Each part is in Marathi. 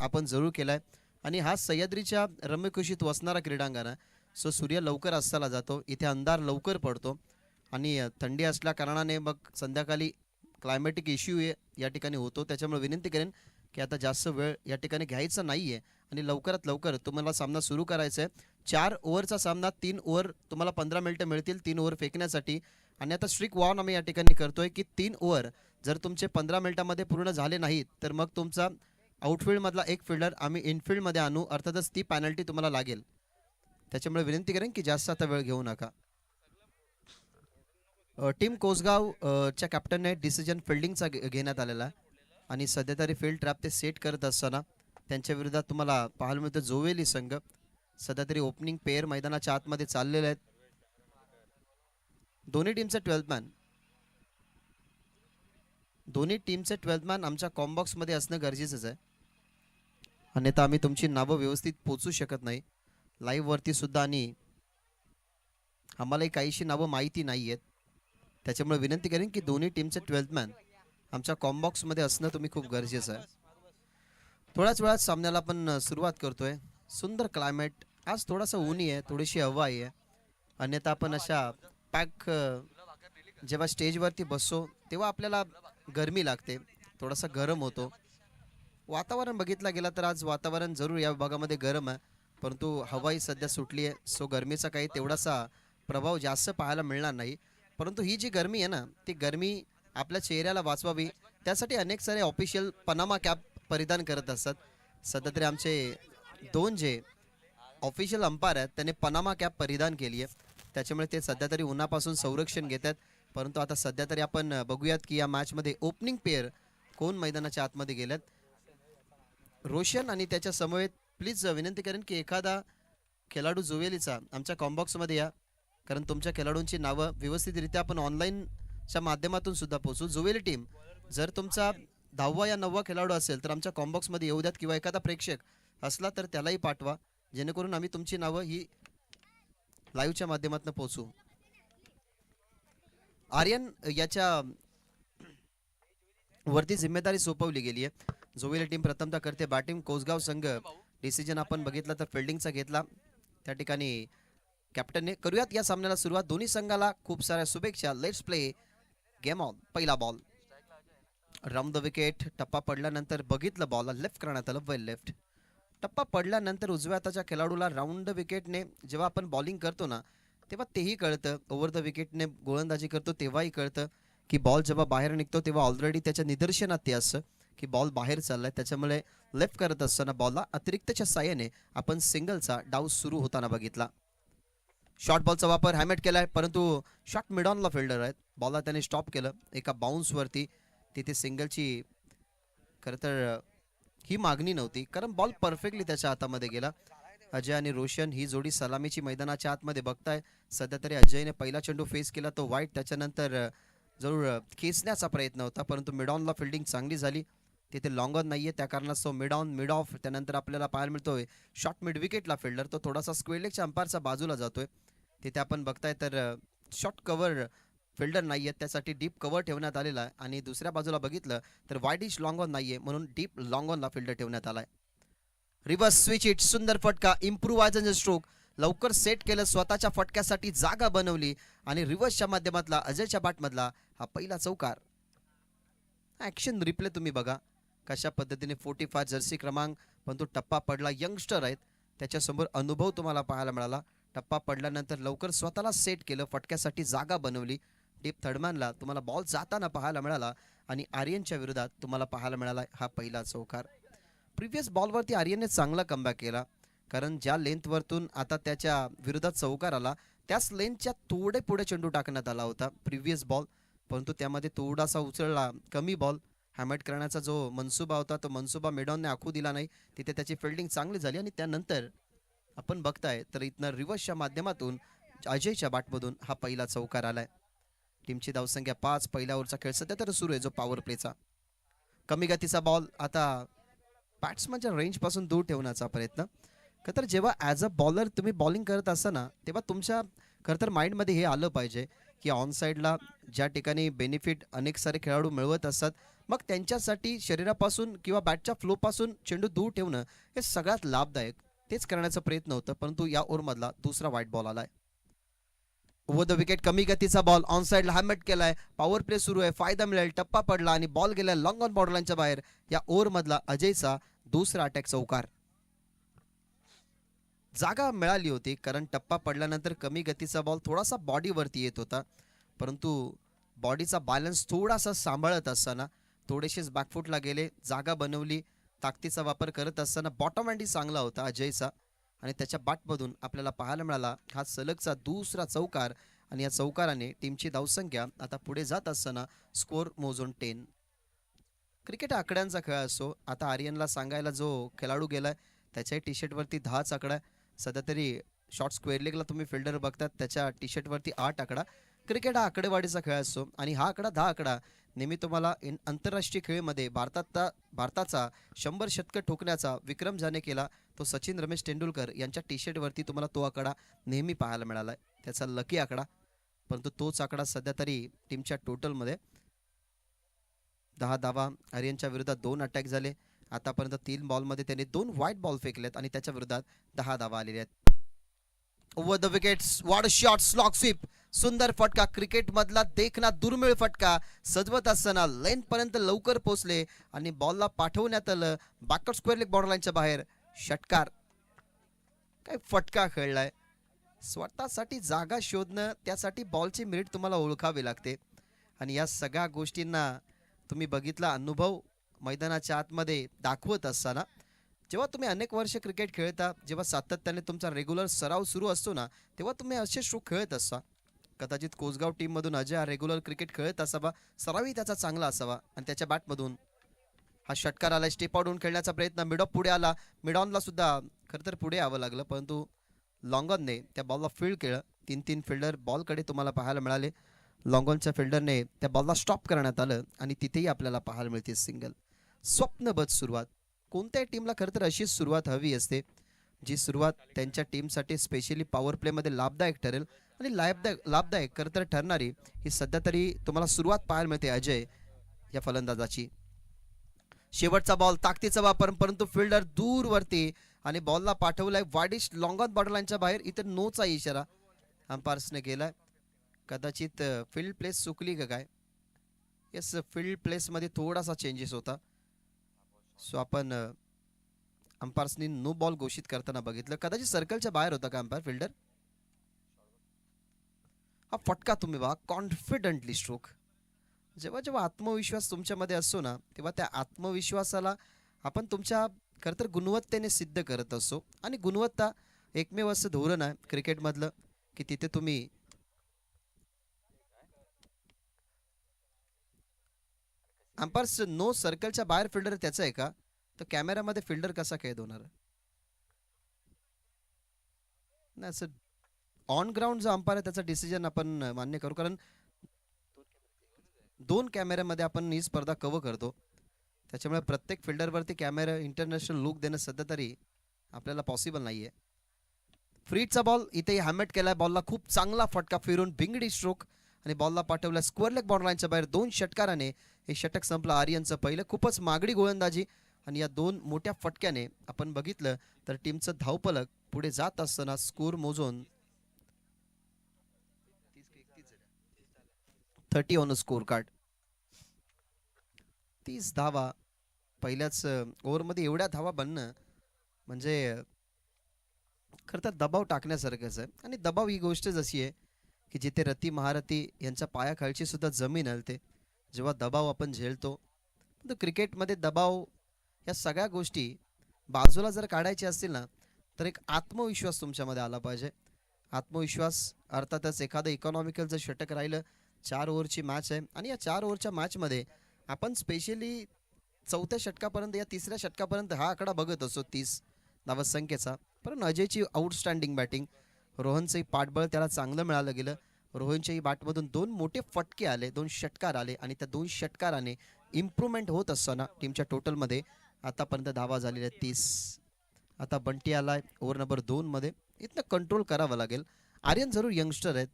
आपण जरूर केलाय आणि हा सह्याद्रीच्या रम्यकुशीत वसणारा क्रीडांगण आहे. सो सूर्य लवकर अस्ताला जातो, इथे अंधार लवकर पडतो आणि थंडी असल्या कारणाने मग संध्याकाळी क्लायमॅटिक इश्यू या ठिकाणी होतो. त्याच्यामुळे विनंती करेन की आता जास्त वेळ या ठिकाणी घ्यायचा नाही आहे आणि लवकरात लवकर तुम्हाला सामना सुरू करायचा आहे. 4 ओव्हरचा सामना, 3 ओव्हर तुम्हाला 15 मिनिटं मिळतील 3 ओव्हर फेकण्यासाठी. आणि आता स्ट्रिक वॉर्न आम्ही या ठिकाणी करतोय की 3 ओव्हर जर तुमचे 15 मिनिटांमध्ये पूर्ण झाले नाहीत तर मग तुमचा आउटफील्डमधला एक फिल्डर आम्ही इनफील्डमध्ये आणू, अर्थातच ती पॅनल्टी तुम्हाला लागेल. त्याच्यामुळे विनंती करेन की जास्त आता वेळ घेऊ नका. टीम कोसगाव च्या कॅप्टनने डिसिजन फिल्डिंगचा घेण्यात आलेला आहे आणि सध्या तरी फील्ड ट्रॅप ते सेट करत असताना त्यांच्या विरोधात तुम्हाला पाहायला मिळतं जोवेली संघ. सध्या तरी ओपनिंग पेअर मैदानाच्या आतमध्ये चाललेले आहेत. दोन्ही टीमचे 12 मॅन आमच्या कॉम्बॉक्समध्ये असणं गरजेचंच आहे, अन्यथा आम्ही तुमची नावं व्यवस्थित पोचू शकत नाही लाईव्हवरती सुद्धा आणि आम्हालाही काहीशी नावं माहिती नाही आहेत. त्याच्यामुळे विनंती करेन की दोन्ही टीमचे 12 मॅन आमच्या कॉम्बॉक्समध्ये असणं तुम्ही खूप गरजेचं आहे. थोड्याच वेळात सामन्याला आपण सुरुवात करतोय. सुंदर क्लायमेट, आज थोडासा ऊनी आहे, थोडीशी हवा आहे, अन्यथा आपण अशा पॅक जेव्हा स्टेजवरती बसतो तेव्हा आपल्याला गरमी लागते, थोडासा गरम होतो. वातावरण बघितलं गेलं तर आज वातावरण जरूर या भागामध्ये गरम आहे, परंतु हवाही सध्या सुटली आहे. सो गरमीचा काही तेवढासा प्रभाव जास्त पाहायला मिळणार नाही. परंतु ही जी गरमी आहे ना, ती गरमी आपल्या चेहऱ्याला वाचवावी त्यासाठी अनेक सारे ऑफिशियल पनामा कॅप परिधान करत असतात. सध्या तरी आमचे 2 जे ऑफिशियल अंपायर आहेत त्यांनी पनामा कॅप परिधान केली आहे, त्याच्यामुळे ते सध्या तरी उन्हापासून संरक्षण घेत आहेत. परंतु आता सध्या तरी आपण बघूयात की या मॅचमध्ये ओपनिंग पेअर कोण मैदानाच्या आतमध्ये गेलेत. रोशन आणि त्याच्या समवेत प्लीज विनंती करेन की एखादा खेळाडू जोवेलीचा आमच्या कॉम्बॉक्समध्ये या, कारण तुमच्या खेळाडूंची नावं व्यवस्थितरित्या आपण ऑनलाईनच्या माध्यमातून सुद्धा पोहोचू. जोवेली टीम जर तुमचा 10वा या 9वा खेळाडू असेल तर आमच्या कॉम्बॉक्समध्ये येऊ द्यात, किंवा एखादा प्रेक्षक असला तर त्यालाही पाठवा, जेणेकरून आम्ही तुमची नावं ही लाईव्हच्या माध्यमातून पोहोचू. आर्यन याच्या वरती जिम्मेदारी सोपवली गेली आहे. जोवेली टीम प्रथमतः करते बॅटिंग. कोसगाव संघ डिसिजन आपण बघितला तर फिल्डिंगचा घेतला त्या ठिकाणी कॅप्टनने. करूयात या सामन्याला सुरुवात. दोन्ही संघाला खूप साऱ्या शुभेच्छा. Let's play game on. पहिला बॉल राऊंड द विकेट. टप्पा पडल्यानंतर बघितलं बॉलला लेफ्ट करण्यात आलं, वेल लेफ्ट. टप्पा पडल्यानंतर उजव्या हाताच्या खेळाडूला राऊंड द विकेटने जेव्हा आपण बॉलिंग करतो ना तेव्हा तेही कळतं, ओव्हर द विकेटने गोलंदाजी करतो तेव्हाही कळतं की बॉल जेव्हा बाहेर निघतो तेव्हा ऑलरेडी त्याच्या निदर्शनात ते असं की बॉल बाहेर चाललाय. त्याच्यामुळे लेफ्ट करत असताना बॉलला अतिरिक्तच्या साह्याने आपण सिंगलचा डाव सुरू होताना बघितला. शॉर्ट बॉलचा वापर हॅमेट केलाय, परंतु शॉट मिड ऑनला फिल्डर आहेत, बॉलला त्याने स्टॉप केलं एका बाउन्सवरती. तिथे सिंगलची खरं तर ही मागणी नव्हती, कारण बॉल परफेक्टली त्याच्या हातामध्ये गेला. अजय आणि रोशन ही जोडी सलामीची मैदानाच्या आतमध्ये बघताय. सध्या तरी अजयने पहिला चेंडू फेस केला तो वाईट, त्याच्यानंतर जरूर खेचण्याचा प्रयत्न होता, परंतु मिड ऑनला फिल्डिंग चांगली झाली. तिथे लॉंग ऑन नाहीये, त्या कारणास्तव मिड ऑन मिड ऑफ. त्यानंतर आपल्याला पाहायला मिळतोय शॉट मिड विकेटला फिल्डर तो थोडासा स्क्वेअर लेगच्या अंपायरच्या बाजूला जातोय. तिथे आपण बघताय तर शॉट कव्हर फिल्डर नाही आहेत, त्यासाठी डीप कव्हर ठेवण्यात आलेला आहे. आणि दुसऱ्या बाजूला बघितलं तर वाईड इश लॉंग ऑन नाहीये, म्हणून डीप लॉंग ऑनला फिल्डर ठेवण्यात आलाय. रिव्हर्स स्विच इट, सुंदर फटका. इम्प्रूव्हायझन स्ट्रोक लवकर सेट केलं, स्वतःच्या फटक्यासाठी जागा बनवली आणि रिव्हर्सच्या माध्यमातला अजयच्या बॅटमधला हा पहिला चौकार. ॲक्शन रिप्ले तुम्ही बघा कशा पद्धतीने 45 जर्सी क्रमांक, पण तो टप्पा पडला. यंगस्टर आहेत, त्याच्यासमोर अनुभव तुम्हाला पाहायला मिळाला. टप्पा पडल्यानंतर लवकर स्वतःला सेट केलं, फटक्यासाठी जागा बनवली. डीप थर्डमॅनला तुम्हाला बॉल जाताना पाहायला मिळाला आणि आर्यनच्या विरोधात तुम्हाला पाहायला मिळाला हा पहिला चौकार. प्रिव्हियस बॉलवरती आर्यनने चांगला कमबॅक केला, कारण ज्या लेंथवरतून आता त्याच्या विरोधात चौकार आला त्याच लेंथच्या थोडे पुढे चेंडू टाकण्यात आला होता प्रिव्हियस बॉल, परंतु त्यामध्ये थोडासा उचलला कमी बॉल. हॅमेट करण्याचा जो मनसुबा होता तो मनसुबा मिडॉनने आखू दिला नाही. तिथे त्याची फिल्डिंग चांगली झाली आणि त्यानंतर आपण बघताय तर इथनं रिव्हर्सच्या माध्यमातून अजयच्या बॅटमधून हा पहिला चौकार आलाय. टीमची धावसंख्या 5. पहिल्या ओव्हरचा खेळ सध्या तर सुरू आहे जो पॉवर प्लेचा. कमी गतीचा बॉल आता बॅट्समनच्या रेंजपासून दूर ठेवण्याचा प्रयत्न. खरं तर जेव्हा ॲज अ बॉलर तुम्ही बॉलिंग करत असताना तेव्हा तुमच्या खरं तर माइंडमध्ये हे आलं पाहिजे की ऑन साईडला ज्या ठिकाणी बेनिफिट अनेक सारे खेळाडू मिळवत असतात मग त्यांच्यासाठी शरीरापासून किंवा बॅटच्या फ्लोपासून चेंडू दूर ठेवणं हे सगळ्यात लाभदायक. तेच करण्याचा प्रयत्न होता, परंतु या ओव्हरमधला दुसरा व्हाईट बॉल आलाय. ओव्हर द विकेट कमी गतीचा बॉल ऑन साइडला हॅमेट केलाय. पॉवर प्ले सुरू आहे, फायदा मिळेल, टप्पा पडला आणि बॉल गेला लॉंग ऑन बॉर्डरलाईनच्या बाहेर. या ओव्हरमधला अजयचा दुसरा अटॅक चौकार. जागा मिळाली होती कारण टप्पा पडल्यानंतर कमी गतीचा बॉल थोडासा बॉडीवरती येत होता, परंतु बॉडीचा बॅलन्स थोडासा सांभाळत असताना थोडेसेच बॅकफुटला गेले, जागा बनवली. ताकदीचा वापर करत असताना बॉटम हँडी चांगला होता अजयचा आणि त्याच्या बॅटमधून आपल्याला पाहायला मिळाला हा सलगचा दुसरा चौकार. आणि या चौकाराने टीमची धावसंख्या आता पुढे जात असताना स्कोर मोजून 10. क्रिकेट आकड्यांचा खेळ असो. आता आर्यनला सांगायला जो खेळाडू गेलाय त्याच्याही टी शर्टवरती 10च आकडा. सध्या तरी शॉर्ट स्क्वेअर लेगला तुम्ही फिल्डर बघतात त्याच्या टी शर्टवरती 8 आकडा. क्रिकेट हा आकडेवाढीचा खेळ असतो आणि हा आकडा 10 आकडा नेहमी तुम्हाला आंतरराष्ट्रीय खेळमध्ये भारताचा 100 शतकं ठोकण्याचा विक्रम ज्याने केला तो सचिन रमेश तेंडुलकर यांच्या टी शर्टवरती तुम्हाला तो आकडा नेहमी पाहायला मिळाला आहे. त्याचा लकी आकडा, परंतु तोच आकडा सध्या तरी टीमच्या टोटलमध्ये 10 धावा. आर्यनच्या विरोधात 2 अटॅक झाले. आतापर्यंत 3 बॉलमध्ये त्याने 2 व्हाईट बॉल फेकलेत आणि त्याच्या विरोधात 10 धावा आलेल्या आहेत. Over the wickets what shot slog sweep. सुंदर फटका, क्रिकेट मधला देखना दुर्मिळ फटका. सजवत असताना लेन पर्यंत लवकर पोहोचले आणि बॉलला पाठवण्यात आलं बॅकवर्ड स्क्वेअर लेग बॉर्डरलाईनच्या बाहेर. षटकार. काय फटका खेळलाय. स्वतःसाठी जागा शोधणं, त्यासाठी बॉलची मिरिट तुम्हाला ओळखावी लागते आणि या सगळ्या गोष्टींना तुम्ही बघितला अनुभव मैदानाच्या आतमध्ये दाखवत असताना. जेव्हा तुम्ही अनेक वर्ष क्रिकेट खेळता, जेव्हा सातत्याने तुमचा रेग्युलर सराव सुरू असतो ना, तेव्हा तुम्ही असे स्ट्रोक खेळत असता. कदाचित कोसगाव टीममधून अजय हा रेग्युलर क्रिकेट खेळत असावा, सरावही त्याचा चांगला असावा आणि त्याच्या बॅटमधून हा षटकार आला. स्टेप आउट खेळण्याचा प्रयत्न, मिड ऑफ पुढे आला. मिड ऑनला सुद्धा खरं तर पुढे यावं लागलं, परंतु लॉंगॉनने त्या बॉलला फील्ड केलं. 3 फिल्डर बॉलकडे तुम्हाला पाहायला मिळाले. लॉंगॉनच्या फिल्डरने त्या बॉलला स्टॉप करण्यात आलं आणि तिथेही आपल्याला पाहायला मिळते सिंगल. स्वप्नबद्ध सुरुवात. कोणत्याही टीमला खरं तर अशीच सुरुवात हवी असते, जी सुरुवात त्यांच्या टीमसाठी स्पेशली पॉवर प्लेमध्ये लाभदायक ठरेल आणि लाभदायक खरं तर ठरणारी ही सध्या तरी तुम्हाला सुरुवात पाहायला मिळते अजय या फलंदाजाची. शेवटचा बॉल, ताकदीचा वापर, परंतु फिल्डर दूरवरती आणि बॉलला पाठवलाय वाईडिश लॉंग ऑन बॉर्डरलाईनच्या बाहेर. इथे नोचा इशारा अंपायर्सने केलाय. कदाचित फील्ड प्लेस चुकली का काय. येस, फील्ड प्लेसमध्ये थोडासा चेंजेस होता. सो आपण अंपायर्सनी नो बॉल घोषित करताना बघितलं. कदाचित सर्कलच्या बाहेर होता का अंपायर फिल्डर. हा फटका तुम्ही बघा, कॉन्फिडंटली स्ट्रोक. जेव्हा जेव्हा आत्मविश्वास तुमच्यामध्ये असतो ना, तेव्हा त्या आत्मविश्वासाला आपण तुमच्या खरं तर गुणवत्तेने सिद्ध करत असतो आणि गुणवत्ता एकमेव असं धोरण आहे क्रिकेटमधलं की तिथे तुम्ही अंपायर्स नो सर्कलच्या बाहेर फिल्डर त्याचा आहे का, तर कॅमेऱ्यामध्ये फिल्डर कसा कैद होणार नाही. असं ऑन ग्राउंड जो अंपायर आहे त्याचा डिसिजन आपण मान्य करू, कारण 2 कॅमेऱ्यामध्ये आपण ही स्पर्धा कव्हर करतो, त्याच्यामुळे प्रत्येक फिल्डरवरती कॅमेरा इंटरनॅशनल लुक देणं सध्या तरी आपल्याला पॉसिबल नाहीये. फ्रीटचा बॉल इथे हॅमेट केलाय. बॉलला खूप चांगला फटका फिरून बिंगडी स्ट्रोक आणि बॉलला पाठवला स्क्वेअर लेग बॉर्डरलाईनच्या बाहेर. 2 षटकाराने हे षटक संपलं आर्यनचं पहिलं. खूपच मागडी गोलंदाजी आणि या 2 मोठ्या फटक्याने आपण बघितलं तर टीमचं धावपलक पुढे जात असताना स्कोर मोजून 30 ऑन स्कोर कार्ड. 30 धावा पहिल्याच ओव्हरमध्ये एवढ्या धावा बनणं म्हणजे खरं तर दबाव टाकण्यासारखंच आहे. आणि दबाव ही गोष्ट जशी आहे की जिथे रती महारथी यांच्या पायाखालची सुद्धा जमीन हलते जेव्हा दबाव आपण झेलतो. तर क्रिकेटमध्ये दबाव या सगळ्या गोष्टी बाजूला जर काढायच्या असतील ना, तर एक आत्मविश्वास तुमच्यामध्ये आला पाहिजे. आत्मविश्वास अर्थातच एखादं इकॉनॉमिकल जर षटक राहिलं, 4 ओव्हरची मॅच आहे आणि या 4 ओव्हरच्या मॅचमध्ये आपण स्पेशली 4थ्या षटकापर्यंत या 3ऱ्या षटकापर्यंत हा आकडा बघत असतो 30 धावसंख्येचा. पण अजयची आउटस्टँडिंग बॅटिंग, रोहनचंही पाठबळ त्याला चांगलं मिळालं गेलं. रोहनच्याही बॅटमधून 2 मोठे फटके आले, 2 षटकार आले आणि त्या 2 षटकाराने इम्प्रूव्हमेंट होत असताना टीमच्या टोटलमध्ये आतापर्यंत धावा झालेल्या 30. आता बंटी आलाय ओव्हर नंबर 2 मध्ये. इथनं कंट्रोल करावं लागेल. आर्यन जरूर यंगस्टर आहेत,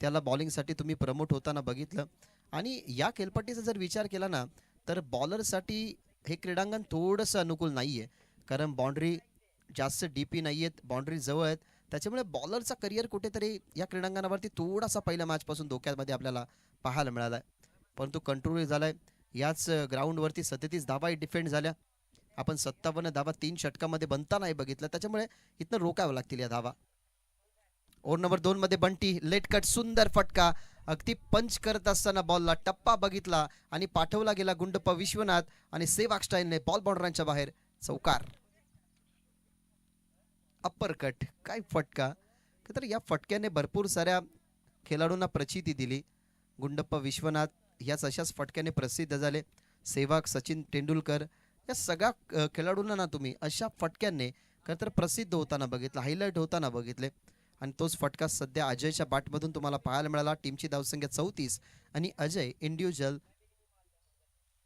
त्याला बॉलिंगसाठी तुम्ही प्रमोट होताना बघितलं आणि या खेळपट्टीचा जर विचार केला ना, तर बॉलरसाठी हे क्रीडांगण थोडंसं अनुकूल नाही आहे, कारण बाउंड्री जास्त डीपी नाही आहेत, बाउंड्री जवळ आहेत. त्याच्यामुळे बॉलरचा करिअर कुठेतरी या क्रीडांगणावरती थोडासा पहिल्या मॅचपासून धोक्यामध्ये आपल्याला पाहायला मिळाला आहे. परंतु कंट्रोल झाला आहे. याच ग्राउंडवरती 37 धावाही डिफेंड झाल्या. आपण 57 धावा 3 षटकामध्ये बनतानाही बघितलं, त्याच्यामुळे इथनं रोकावं लागतील या धावा. ओव्हर नंबर 2 मध्ये बंटी लेट कट, सुंदर फटका. अगदी पंच करत असताना बॉलला टप्पा बघितला आणि पाठवला गेला गुंडप्पा विश्वनाथ आणि सेवाग स्टाईलने बॉल बाउंड्रीच्या बाहेर चौकार. अप्पर कट, काय फटका. तर या फटक्याने भरपूर साऱ्या खेळाडूंना प्रचिती दिली. गुंडप्पा विश्वनाथ याच अशाच फटक्याने प्रसिद्ध झाले. सेवाग, सचिन तेंडुलकर या सगळ्या खेळाडूंना ना तुम्ही अशा फटक्यांनी खरं तर प्रसिद्ध होताना बघितलं, हायलाईट होताना बघितले. आणि तोच फटका सध्या अजयच्या बॅटमधून तुम्हाला पाहायला मिळाला. टीमची धावसंख्या 34 आणि अजय इंडिव्हिज्युअल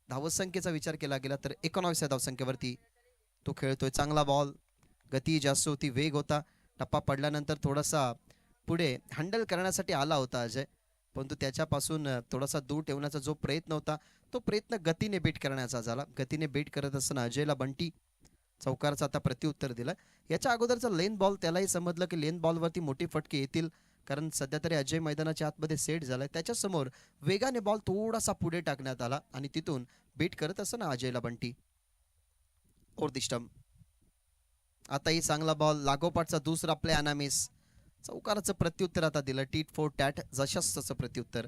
धावसंख्येचा विचार केला गेला तर 19 या धावसंख्येवरती तो खेळतोय. चांगला बॉल, गती जास्त होती, वेग होता. टप्पा पडल्यानंतर थोडासा पुढे हँडल करण्यासाठी आला होता अजय, परंतु त्याच्यापासून थोडासा दूर ठेवण्याचा जो प्रयत्न होता तो प्रयत्न गतीने बीट करण्याचा झाला. गतीने बीट करत असताना अजयला बंटी चौकारचा आता प्रत्युत्तर दिलं. याच्या अगोदरचा लेन बॉल त्यालाही समजलं की लेन बॉलवरती मोठी फटके येतील, कारण सध्या तरी अजय मैदानाच्या आतमध्ये सेट झालाय. त्याच्यासमोर वेगाने बॉल थोडासा पुढे टाकण्यात आला आणि तिथून बीट करत असताना अजयला बंटी ओर दिष्टम. आताही चांगला बॉल, लागोपाठचा दुसरा प्ले अनामिस. चौकाराचं प्रत्युत्तर आता दिलं. टीट फोर टॅट जशाच तसं प्रत्युत्तर.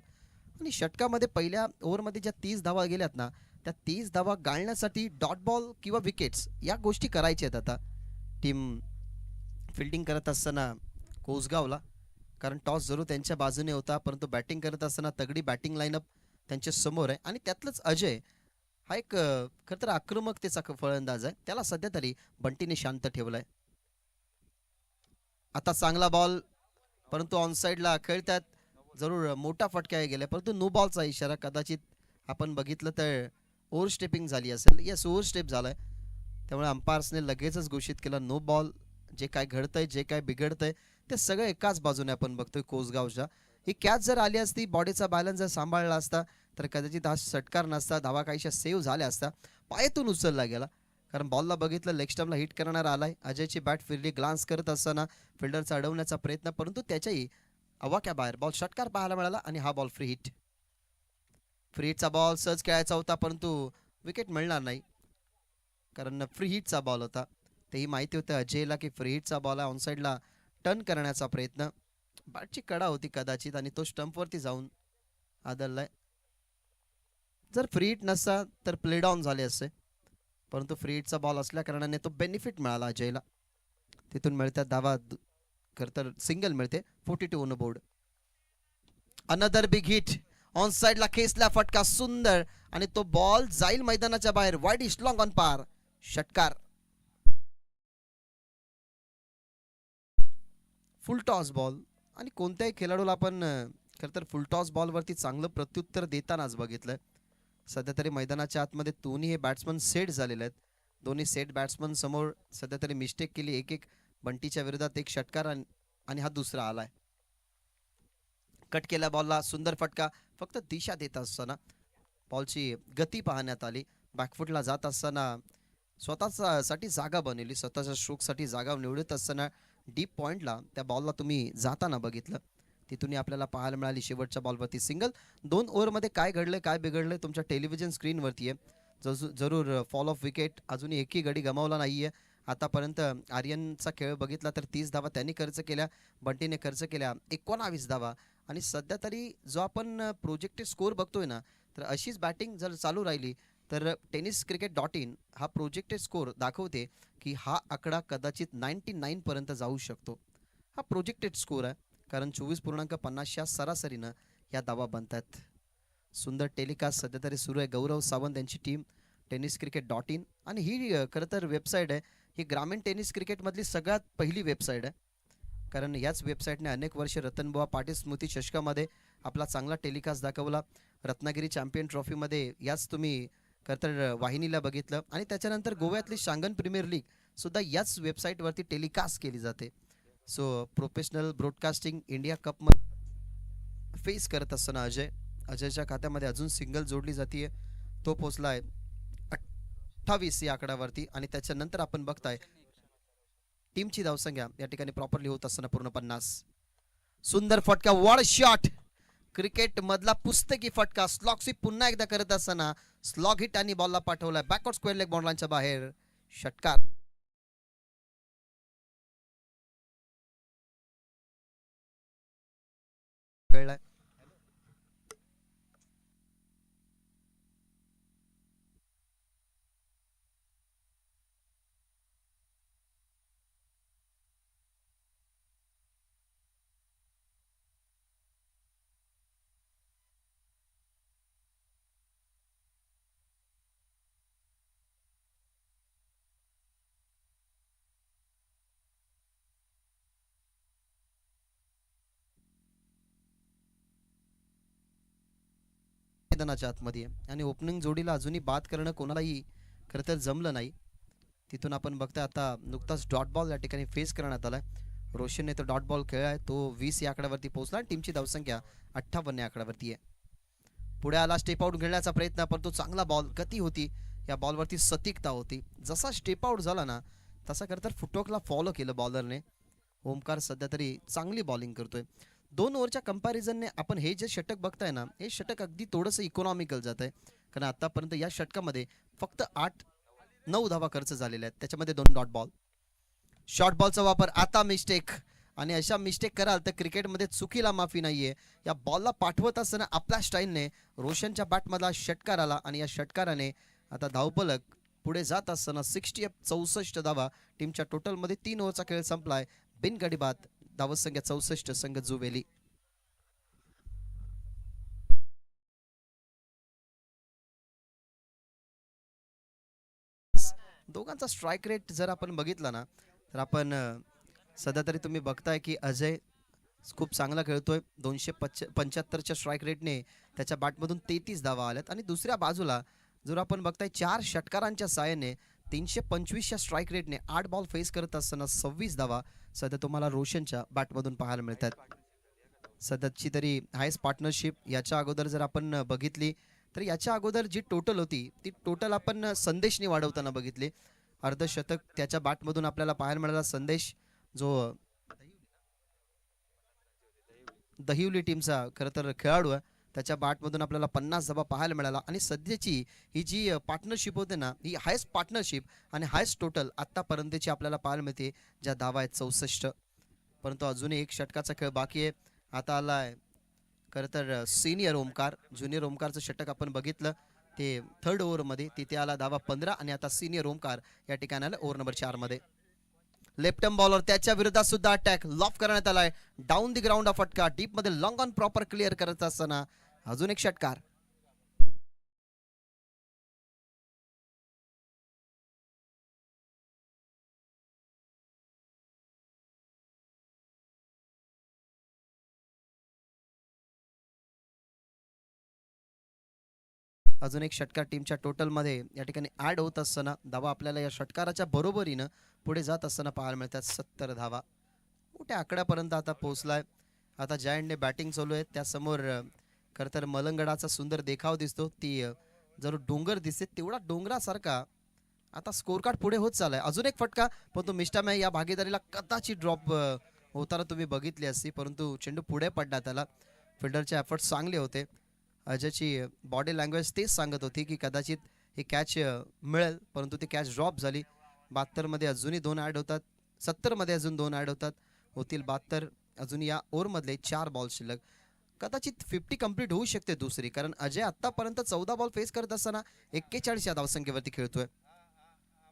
आणि षटकामध्ये पहिल्या ओव्हरमध्ये ज्या 30 धावा गेल्यात ना, त्या 30 धावा गाळण्यासाठी डॉट बॉल किंवा विकेट्स या गोष्टी करायच्या आहेत. आता टीम फिल्डिंग करत असताना कोसगावला, कारण टॉस जरूर त्यांच्या बाजूने होता, परंतु बॅटिंग करत असताना तगडी बॅटिंग लाईनअप त्यांच्या समोर आहे. आणि त्यातलंच अजय हा एक खरं तर आक्रमकतेचा फलंदाज आहे, त्याला सध्या तरी बंटीने शांत ठेवलाय. आता चांगला बॉल, परंतु ऑनसाईडला खेळतात. जरूर मोठा फटका गेला, परंतु नो बॉलचा इशारा. कदाचित आपण बघितलं तर ओव्हर स्टेपिंग झाली असेल. यस, ओव्हर स्टेप झालाय, त्यामुळे अंपायर्सने लगेचच घोषित केलं नो बॉल. जे काय घडतंय, जे काय बिघडतंय ते सगळं एकाच बाजूने आपण बघतोय कोसगावच्या. ही कॅच जर आली असती, बॉडीचा बॅलन्स जर सांभाळला असता तर कदाचित हा षटकार नसता, धावा काहीशा सेव्ह झाल्या असता. पायातून उचलला गेला, कारण बॉलला बघितलं लेग स्टंपला हिट करणारा आलाय. अजयची बॅट फिरली, ग्लान्स करत असताना फिल्डरचा अडवण्याचा प्रयत्न, परंतु त्याच्याही अवाक्या बाहेर बॉल षटकार पाहायला मिळाला आणि हा बॉल फ्री हिट. फ्री हिटचा बॉल सहज खेळायचा होता, परंतु विकेट मिळणार नाही, कारण फ्री हिटचा बॉल होता. तेही माहिती होतं अजयला की फ्री हिटचा बॉल आहे. ऑनसाईडला टर्न करण्याचा प्रयत्न, बॅटची कडा होती कदाचित आणि तो स्टंपवरती जाऊन आदळलाय. जर फ्री हिट नसता तर प्ले डाऊन झाले असते, परंतु फ्री हिटचा बॉल असल्या कारणाने तो बेनिफिट मिळाला अजयला. तिथून मिळतात धावा, खरं तर सिंगल मिळते. 42 on board. Another big hit, on साइडला खेचला फटका, सुंदर, आणि तो बॉल जाईल मैदानाच्या बाहेर. Wide east long on par, षटकार. फुल टॉस बॉल, आणि कोणत्याही खेळाडूला आपण खरं तर फुल टॉस बॉलवरती चांगलं प्रत्युत्तर देतानाच बघितलंय. सध्या तरी मैदानाच्या आतमध्ये दोन्ही हे बॅट्समन सेट झालेले आहेत. दोन्ही सेट बॅट्समन समोर सध्या तरी मिस्टेक केली. एक एक बंटीच्या विरोधात एक षटकार आणि हा दुसरा आलाय. कट केल्या बॉलला सुंदर फटका. फक्त दिशा देत असताना बॉलची गती पाहण्यात आली. बॅकफुटला जात असताना स्वतःचा साठी जागा बनवली, स्वतःच्या स्ट्रोकसाठी जागा निवडत असताना डीप पॉइंटला त्या बॉलला तुम्ही जाताना बघितलं. तिथूनही आपल्याला पाहायला मिळाली शेवटच्या बॉलवरती सिंगल. 2 ओव्हरमध्ये काय घडलंय, काय बिघडलंय तुमच्या टेलिव्हिजन स्क्रीनवरती आहे. जरूर फॉल ऑफ विकेट, अजूनही एकही गडी गमावला नाही आहे आतापर्यंत. आर्यनचा खेळ बघितला तर 30 धावा त्यांनी खर्च केल्या, बंटीने खर्च केल्या 19 धावा. आणि सध्या तरी जो आपण प्रोजेक्टेड स्कोअर बघतोय ना, तर अशीच बॅटिंग जर चालू राहिली तर tenniscricket.in हा प्रोजेक्टेड स्कोअर दाखवते की हा आकडा कदाचित 99 पर्यंत जाऊ शकतो. हा प्रोजेक्टेड स्कोअर आहे, कारण 24.50 सरासरीनं या धावा बनतात. सुंदर टेलिकास्ट सध्या तरी सुरू आहे. गौरव सावंत यांची टीम, tenniscricket.in, आणि ही खरं तर वेबसाईट आहे, ही ग्रामीण टेनिस क्रिकेटमधली सगळ्यात पहिली वेबसाईट आहे, कारण याच वेबसाईटने अनेक वर्ष रतनबुवा पाटील स्मृती चषकामध्ये आपला चांगला टेलिकास्ट दाखवला. रत्नागिरी चॅम्पियन ट्रॉफीमध्ये याच तुम्ही खरं तर वाहिनीला बघितलं, आणि त्याच्यानंतर गोव्यातली शांगन प्रीमियर लीग सुद्धा याच वेबसाईटवरती टेलिकास्ट केली जाते. सो प्रोफेशनल ब्रॉडकास्टिंग इंडिया कपमध्ये फेस करत असताना अजयच्या खात्यामध्ये अजून सिंगल जोडली जाते. तो पोचलाय 28 या आकड्यावरती आणि त्याच्यानंतर आपण बघताय टीमची धावसंख्या या ठिकाणी प्रॉपरली होत असताना पूर्ण 50. सुंदर फटका, वॉड शॉट, क्रिकेट मधला पुस्तकी फटका. स्लॉग स्वीप पुन्हा एकदा करत असताना स्लॉग हिट आणि बॉलला पाठवलाय बॅकवर्ड स्क्वेअर लेग बॉलच्या बाहेर. षटकार खेळलाय. मैदानाच्या आतमध्ये आणि ओपनिंग जोडीला अजूनही बाद करणं कोणालाही खरं तर जमलं नाही. तिथून आपण बघताय आता नुकताच डॉट बॉल या ठिकाणी फेस करण्यात आलाय. रोशनने तो डॉट बॉल खेळलाय, तो 20 या आकड्यावरती पोहोचला आणि टीमची धावसंख्या 58 या आकड्यावरती आहे. पुढे आला स्टेप आउट घेण्याचा प्रयत्न, पण तो चांगला बॉल, गती होती या बॉलवरती, सटीकता होती. जसा स्टेप आउट झाला ना तसा खरं तर फुटवर्कला फॉलो केलं बॉलरने. ओमकार सध्या तरी चांगली बॉलिंग करतोय. 2 ओव्हरच्या कंपॅरिझनने आपण हे जे षटक बघताय ना, हे षटक अगदी थोडंसं इकॉनॉमिकल जात आहे, कारण आतापर्यंत या षटकामध्ये फक्त 8-9 धावा खर्च झालेल्या आहेत, त्याच्यामध्ये 2 डॉट बॉल. शॉर्ट बॉलचा वापर, आता मिस्टेक, आणि अशा मिस्टेक कराल तर क्रिकेटमध्ये चुकीला माफी नाहीये. या बॉलला पाठवत असताना आपल्या स्टाईलने रोशनच्या बॅटमधला षटकार आला आणि या षटकाराने आता धावपलक पुढे जात असताना 64 धावा. टीमच्या टोटलमध्ये 3 ओव्हरचा खेळ संपलाय. बिनगडी बाद, धावसंख्या 64, संघ जुवेली. दोघांचा स्ट्राईक रेट जर आपण बघितला ना तर आपण सध्या तरी तुम्ही बघताय की अजय खूप चांगला खेळतोय. 275च्या स्ट्राईक रेटने त्याच्या बॅटमधून 33 धावा आल्यात आणि दुसऱ्या बाजूला जर आपण बघताय 4 षटकारांच्या साहाय्याने 325च्या स्ट्राईक रेटने 8 बॉल फेस करत असताना 26 धावा सध्या तुम्हाला रोशनच्या बॅटमधून पाहायला मिळतात. सध्याची तरी हायस्ट पार्टनरशिप याच्या अगोदर जर आपण बघितली तर याच्या अगोदर जी टोटल होती ती टोटल आपण संदेशने वाढवताना बघितली. अर्धशतक त्याच्या बॅटमधून आपल्याला पाहायला मिळाला. संदेश जो दहिवली टीमचा खरं तर खेळाडू आहे, त्याच्या बॅटमधून आपल्याला 50 धावा पाहायला मिळाला. आणि सध्याची ही जी पार्टनरशिप होते ना, ही हायस्ट पार्टनरशिप आणि हायस्ट टोटल आत्तापर्यंतची आपल्याला पाहायला मिळते, ज्या धावा आहेत 64. परंतु अजूनही एक षटकाचा खेळ बाकी आहे. आता आलाय खरं तर सिनियर ओमकार. ज्युनियर ओमकारचं षटक आपण बघितलं ते 3rd ओव्हरमध्ये, तिथे आला धावा 15 आणि आता सिनियर ओमकार या ठिकाणी आला ओव्हर नंबर 4 मध्ये. लेफ्ट हँड बॉलर, त्याच्या विरोधात सुद्धा अटॅक लॉफ करण्यात आलाय. डाऊन द ग्राउंड हा फटका, डीप मध्ये लॉंग ऑन प्रॉपर क्लिअर करत असताना अजून एक षटकार. अजून एक षटकार टीमच्या टोटलमध्ये या ठिकाणी ऍड होत असताना धावा आपल्याला या षटकाराच्या बरोबरीनं पुढे जात असताना पाहायला मिळतात. 70 धावा मोठ्या आकड्यापर्यंत आता पोहोचलाय. आता जायंटने बॅटिंग चालू आहे, त्यासमोर खरं तर मलंगडाचा सुंदर देखाव दिसतो. ती जर डोंगर दिसते तेवढा डोंगरासारखा आता स्कोर कार्ड पुढे होत चाललाय. अजून एक फटका, पण तो मिस्टामॅ या भागीदारीला कदाचित ड्रॉप होताना तुम्ही बघितली असती, परंतु चेंडू पुढे पडला. त्याला फिल्डरचे एफर्ट्स चांगले होते. अजयची बॉडी लँग्वेज तेच सांगत होती की कदाचित ही कॅच मिळेल, परंतु ती कॅच ड्रॉप झाली. 72 मध्ये अजूनही 2 ॲड होतात, 70 मध्ये अजून 2 ॲड होतात, होतील 72. अजून या ओव्हरमधले 4 बॉल शिल्लक. कदाचित 50 कंप्लीट होऊ शकते दुसरी, कारण अजय आतापर्यंत 14 बॉल फेस करत असताना 41 या धावसंख्येवरती खेळतोय.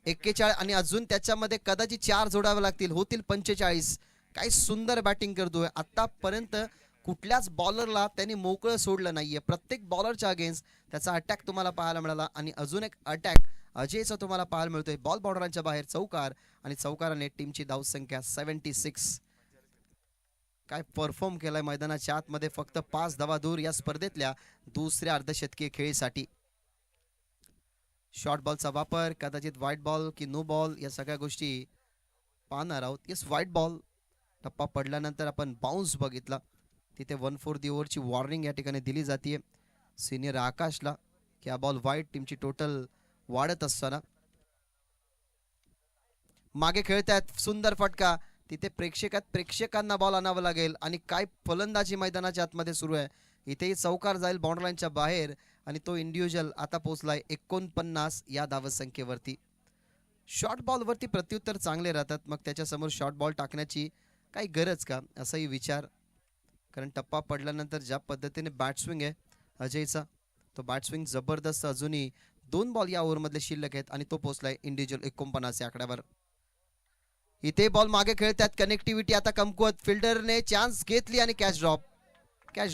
41 आणि अजून त्याच्यामध्ये कदाचित 4 जोडावे लागतील, होतील 45. काय सुंदर बॅटिंग करतोय आतापर्यंत. कुठल्याच बॉलरला त्यांनी मोकळं सोडलं नाहीये. प्रत्येक बॉलरच्या अगेन्स्ट त्याचा अटॅक तुम्हाला पाहायला मिळाला आणि अजून एक अटॅक अजयचा तुम्हाला पाहायला मिळतोय. बॉल बॉर्डरांच्या बाहेर चौकार आणि चौकाराने टीमची धावसंख्या 76. काय परफॉर्म केलाय मैदानाच्या आतमध्ये, फक्त 5 धावा दूर या स्पर्धेतल्या दुसऱ्या अर्धशतकीय खेळीसाठी. शॉर्ट बॉलचा वापर, कदाचित व्हाईट बॉल की नो बॉल या सगळ्या गोष्टी पाहणार आहोत. Yes, white ball. टप्पा पडल्यानंतर आपण बाउन्स बघितला, तिथे 1/4 ओव्हरची वॉर्निंग या ठिकाणी दिली जाते सिनियर आकाशला. की हा बॉल वाईट, टीमची टोटल वाढत असताना मागे खेळतायत, सुंदर फटका, तिथे प्रेक्षकांना बॉल आणावं लागेल आणि काय फलंदाजी मैदानाच्या आतमध्ये सुरू आहे. इथेही चौकार जाईल बाउंड्री लाईनच्या बाहेर आणि तो इंडिव्हिज्युअल आता पोहोचलाय 49 या धावसंख्येवरती. शॉर्ट बॉलवरती प्रत्युत्तर चांगले राहतात, मग त्याच्यासमोर शॉर्ट बॉल टाकण्याची काही गरज का, असाही विचार. कारण टप्पा पडल्यानंतर ज्या पद्धतीने बॅट स्विंग आहे अजयचा, तो बॅट स्विंग जबरदस्त. अजूनही 2 बॉल या ओव्हरमधले शिल्लक आहेत आणि तो पोहोचलाय इंडिव्हिज्युअल 49 या आकड्यावर. इथे बॉल मागे खेळतात, कनेक्टिव्हिटी आता कमकुवत. फिल्डरने चान्स घेतली आणि कॅच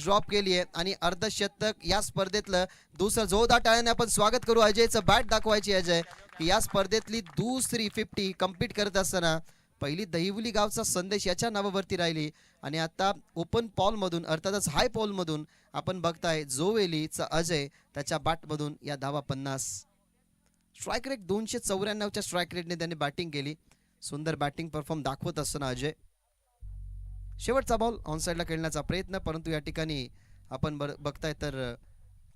ड्रॉप केली आहे आणि अर्धशतक या स्पर्धेतलं दुसरं. जोरदार टाळ्याने आपण स्वागत करू अजयचं. बॅट दाखवायची अजय की या स्पर्धेतली दुसरी 50 कम्प्लीट करत असताना पहिली दहिवली गावचा संदेश याच्या नावावरती राहिली आणि आता ओपन पॉल मधून, अर्थातच हाय पॉल मधून आपण बघताय जोवेलीचा अजय, त्याच्या बॅट मधून या धावा 50. स्ट्राईक रेट 294च्या स्ट्राईक रेटने त्यांनी बॅटिंग केली. सुंदर बॅटिंग परफॉर्म दाखवत असताना अजय. शेवटचा बॉल ऑन साईडला खेळण्याचा प्रयत्न, परंतु या ठिकाणी आपण बघताय तर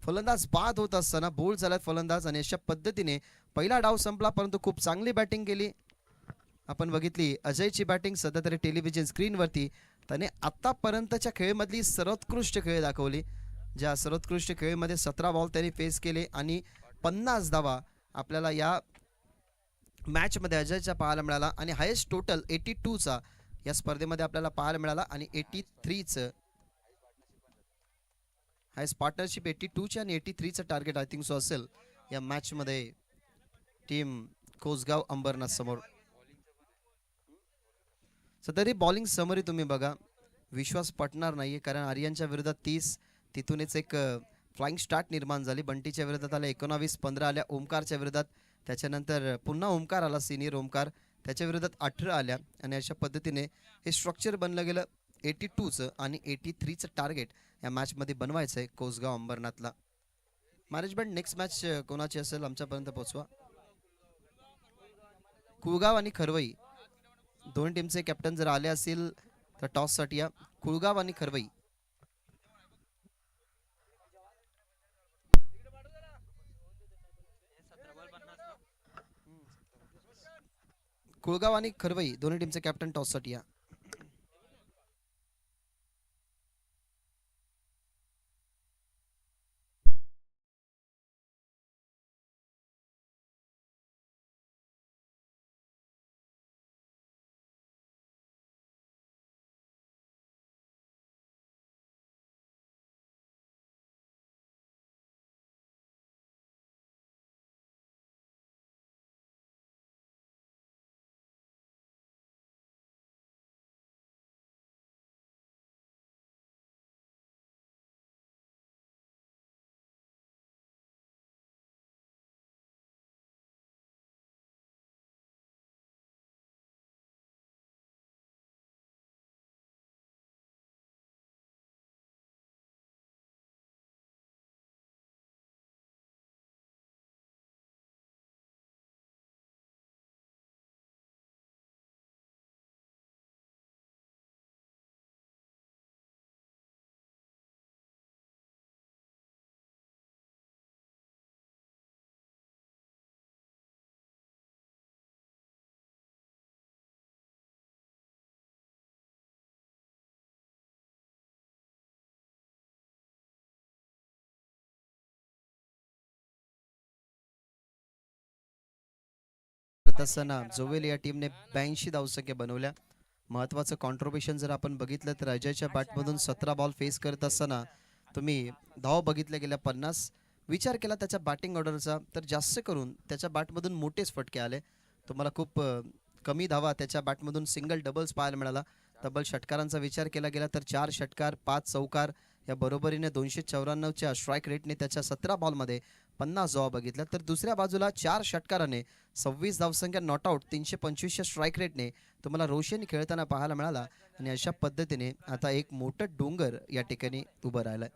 फलंदाज बाद होत असताना बोल्ड झाल्यात फलंदाज आणि अशा पद्धतीने पहिला डाव संपला. परंतु खूप चांगली बॅटिंग केली आपण बघितली अजयची बॅटिंग. सध्या तरी टेलिव्हिजन स्क्रीनवरती त्याने आतापर्यंतच्या खेळमधली सर्वोत्कृष्ट खेळ दाखवली. ज्या सर्वोत्कृष्ट खेळमध्ये 17 बॉल त्यांनी फेस केले आणि 50 धावा आपल्याला या मॅचमध्ये अजयचा पाहायला मिळाला आणि हायेस्ट टोटल 82चा या स्पर्धेमध्ये आपल्याला पाहायला मिळाला आणि 83चं हायेस्ट पार्टनरशिप 82चे आणि 83चं टार्गेट आय थिंक सो असेल या मॅचमध्ये टीम कोसगाव अंबरनाथ समोर. तरी बॉलिंग समरी तुम्ही बघा, विश्वास पटणार नाहीये कारण आर्यनच्या विरोधात 30, तिथूनच एक फ्लाइंग स्टार्ट निर्माण झाली. बंटीच्या विरोधात आल्या 19, 15 आल्या ओमकारच्या विरोधात, त्याच्यानंतर पुन्हा ओमकार आला, सिनियर ओमकार, त्याच्या विरोधात 18 आल्या आणि अशा पद्धतीने हे स्ट्रक्चर बनलं गेलं. 82चं आणि 83चं टार्गेट या मॅचमध्ये बनवायचं आहे कोसगाव अंबरनाथला. मॅनेजमेंट नेक्स्ट मॅच कोणाची असेल आमच्यापर्यंत पोहोचवा. कुळगाव आणि खरवई दोन टीमचे कॅप्टन जर आले असतील तर टॉससाठी या. कुळगाव आणि खरवई. कुळगाव आणि खरवई दोन्ही टीमचे कॅप्टन टॉससाठी या. असताना जोवेल या टीमने 82 धावसंख्या बनवल्या. महत्वाचं कॉन्ट्रीब्युशन जर आपण बघितलं तर अजयच्या बॅटमधून 17 बॉल फेस करत असताना तुम्ही धाव बघितल्या गेल्या 50. विचार केला त्याच्या बॅटिंग ऑर्डरचा तर जास्त करून त्याच्या बॅटमधून मोठेच फटके आले. तुम्हाला खूप कमी धावा त्याच्या बॅटमधून सिंगल डबल्स पाहायला मिळाला. तब्बल षटकारांचा विचार केला गेला तर 4 षटकार 5 चौकार या बरोबरीने 294च्या स्ट्राईक रेटने त्याच्या 17 बॉलमध्ये 50 धावा बघितल्या. तर दुसऱ्या बाजूला 4 षटकाराने 26 धावसंख्या नॉट आउट 325च्या स्ट्राईक रेटने तुम्हाला रोशन खेळताना पाहायला मिळाला आणि अशा पद्धतीने आता एक मोठं डोंगर या ठिकाणी उभं राहिलंय.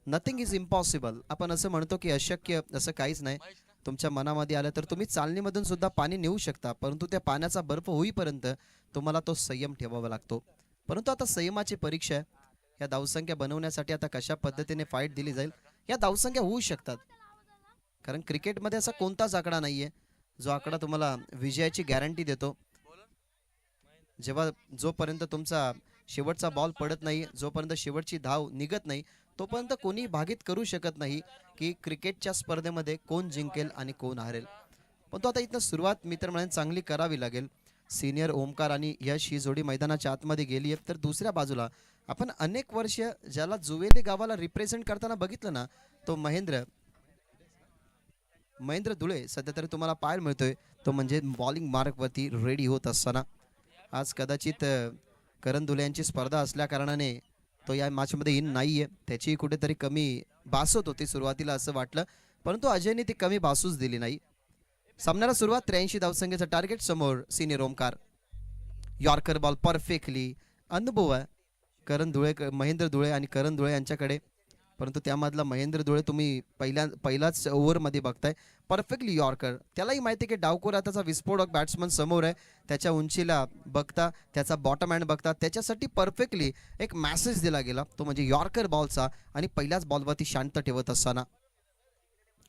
Nothing is impossible. आपण असं म्हणतो की अशक्य असं काहीच नाही. तुमच्या मनामध्ये आलं तर तुम्ही चालणीमधून सुद्धा पाणी नेऊ शकता, परंतु त्या पाण्याचा बर्फ होईपर्यंत तुम्हाला तो संयम ठेवावा लागतो. परंतु आता संयमाची परीक्षा आहे. या धावसंख्या बनवण्यासाठी आता कशा पद्धतीने फाईट दिली जाईल. या धावसंख्या होऊ शकतात कारण क्रिकेटमध्ये असा कोणताच आकडा नाहीये जो आकडा तुम्हाला विजयाची गॅरंटी देतो. जेव्हा जोपर्यंत तुमचा शेवटचा बॉल पडत नाही, जोपर्यंत शेवटची धाव निघत नाही, तोपर्यंत कोणी भागीत करू शकत नाही की क्रिकेटच्या स्पर्धेमध्ये कोण जिंकेल आणि कोण हारेल. पण तो आता इथनं सुरुवात मित्रमंडळी चांगली करावी लागेल. सिनियर ओमकार आणि यश ही जोडी मैदानाच्या आतमध्ये गेली आहे. तर दुसऱ्या बाजूला आपण अनेक वर्ष ज्याला जुवेली गावाला रिप्रेझेंट करताना बघितलं ना, तो महेंद्र महेंद्र धुळे सध्या तरी तुम्हाला पाहायला मिळतोय. तो म्हणजे बॉलिंग मार्कवरती रेडी होत असताना आज कदाचित करण धुले यांची स्पर्धा असल्या कारणाने तो या मॅचमध्ये इन नाहीये. त्याची कुठेतरी कमी भासत होती सुरुवातीला असं वाटलं, परंतु अजयने ती कमी भासूच दिली नाही. सामन्याला सुरुवात 83 धावसंख्येचं टार्गेट समोर senior Omkar. Yorker ball perfectly. अनुभव आहे करण धुळे महेंद्र धुळे आणि करण धुळे यांच्याकडे, परंतु त्यामधला महेंद्र धुळे तुम्ही पहिलाच ओव्हरमध्ये बघताय. Perfectly yorker. त्यालाही माहिती आहे की डावखोर त्याचा विस्फोटक बॅट्समन समोर आहे. त्याच्या उंचीला बघता, त्याचा बॉटम हँड बघता, त्याच्यासाठी परफेक्टली एक मॅसेज दिला गेला, तो म्हणजे यॉर्कर बॉलचा. आणि पहिल्याच बॉलवरती शांत ठेवत असताना